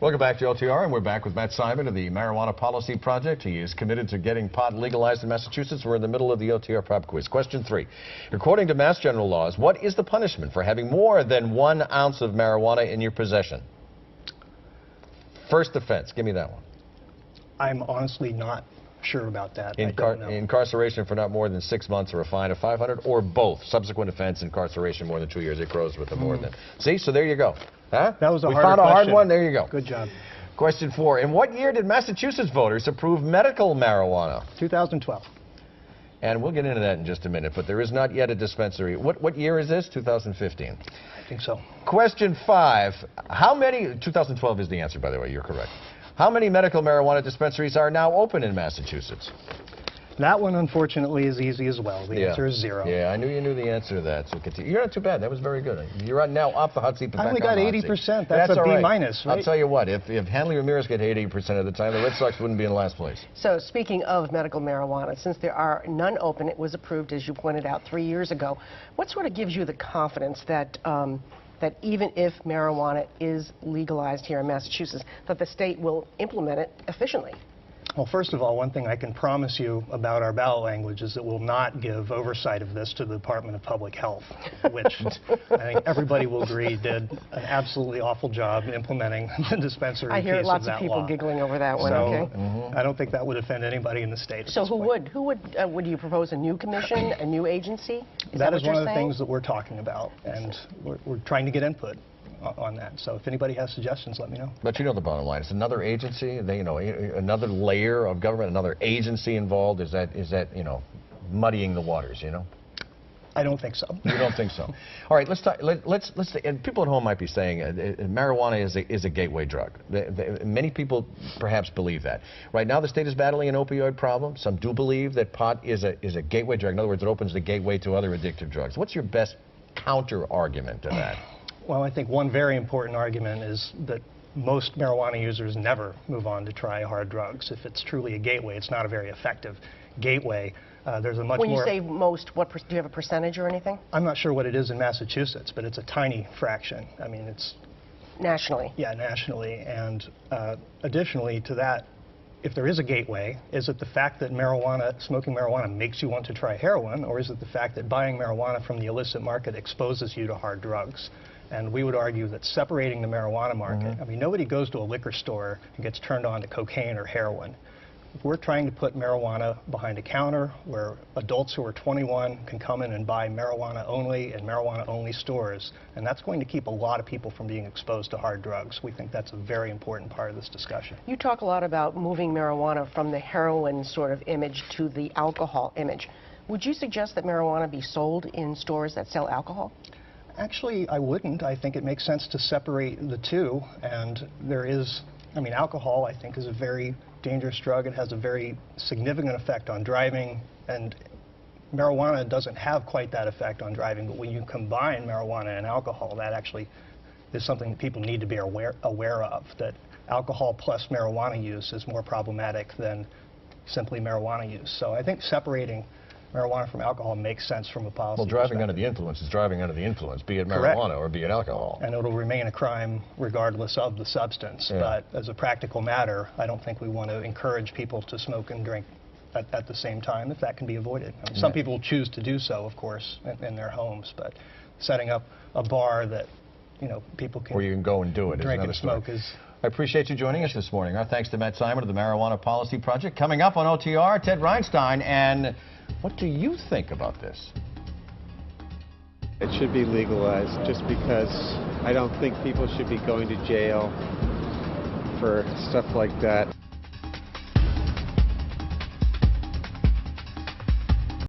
Welcome back to OTR, and we're back with Matt Simon of the Marijuana Policy Project. He is committed to getting pot legalized in Massachusetts. We're in the middle of the OTR Pop Quiz. Question 3. According to Mass General laws, what is the punishment for having more than 1 ounce of marijuana in your possession? First offense. Give me that one. I'm honestly not sure about that. I don't know. Incarceration for not more than 6 months, or a fine of $500, or both. Subsequent offense, incarceration more than 2 years. It grows with the more than. See, so there you go. Huh? That was a We harder found a hard question. one. There you go. Good job. Question 4. In what year did Massachusetts voters approve medical marijuana? 2012. And we'll get into that in just a minute, but there is not yet a dispensary. What year is this? 2015. I think so. Question 5. How many, 2012 is the answer, by the way, you're correct. How many medical marijuana dispensaries are now open in Massachusetts? That one, unfortunately, is easy as well. The answer is 0. Yeah, I knew you knew the answer to that. So continue. You're not too bad. That was very good. You're now off the hot seat, but I only back got on the hot 80%. seat. That's a all B right. minus, right? I'll tell you what, if Hanley Ramirez get 80% of the time, the Red Sox wouldn't be in last place. So speaking of medical marijuana, since there are none open, it was approved, as you pointed out, 3 years ago. What sort of gives you the confidence that that even if marijuana is legalized here in Massachusetts, that the state will implement it efficiently? Well, first of all, one thing I can promise you about our ballot language is that we'll not give oversight of this to the Department of Public Health, which I think everybody will agree did an absolutely awful job implementing the dispensary piece of that law. I hear lots of people giggling over that one. So, okay. I don't think that would offend anybody in the state. So who would you propose, a new commission, a new agency? That is one of the things that we're talking about, and we're trying to get input on that. So if anybody has suggestions, let me know. But you know the bottom line. It's another agency, another layer of government, another agency involved. Is that muddying the waters, I don't think so. You don't think so? All right, let's talk. Let's. And people at home might be saying marijuana is a gateway drug. Many people perhaps believe that. Right now, the state is battling an opioid problem. Some do believe that pot is a gateway drug. In other words, it opens the gateway to other addictive drugs. What's your best counter argument to that? Well, I think one very important argument is that most marijuana users never move on to try hard drugs. If it's truly a gateway, it's not a very effective gateway. There's a much more... When you say most, do you have a percentage or anything? I'm not sure what it is in Massachusetts, but it's a tiny fraction. I mean, it's... Nationally? Yeah, nationally. And additionally to that, if there is a gateway, is it the fact that smoking marijuana makes you want to try heroin, or is it the fact that buying marijuana from the illicit market exposes you to hard drugs? And we would argue that separating the marijuana market, I mean, nobody goes to a liquor store and gets turned on to cocaine or heroin. If we're trying to put marijuana behind a counter where adults who are 21 can come in and buy marijuana only in marijuana only stores, and that's going to keep a lot of people from being exposed to hard drugs. We think that's a very important part of this discussion. You talk a lot about moving marijuana from the heroin sort of image to the alcohol image. Would you suggest that marijuana be sold in stores that sell alcohol? Actually, I wouldn't. I think it makes sense to separate the two, and there is, I mean, alcohol, I think, is a very dangerous drug. It has a very significant effect on driving, and marijuana doesn't have quite that effect on driving, but when you combine marijuana and alcohol, that actually is something that people need to be aware of, that alcohol plus marijuana use is more problematic than simply marijuana use. So I think separating marijuana from alcohol makes sense from a policy perspective. Well, driving under the influence is driving under the influence, be it marijuana or be it alcohol. And it'll remain a crime regardless of the substance. Yeah. But as a practical matter, I don't think we want to encourage people to smoke and drink at the same time if that can be avoided. I mean, some people choose to do so, of course, in their homes, but setting up a bar that, people can... Where you can go and do it. Drink and smoke is... I appreciate you joining us this morning. Our thanks to Matt Simon of the Marijuana Policy Project. Coming up on OTR, Ted Reinstein. And what do you think about this? It should be legalized just because I don't think people should be going to jail for stuff like that.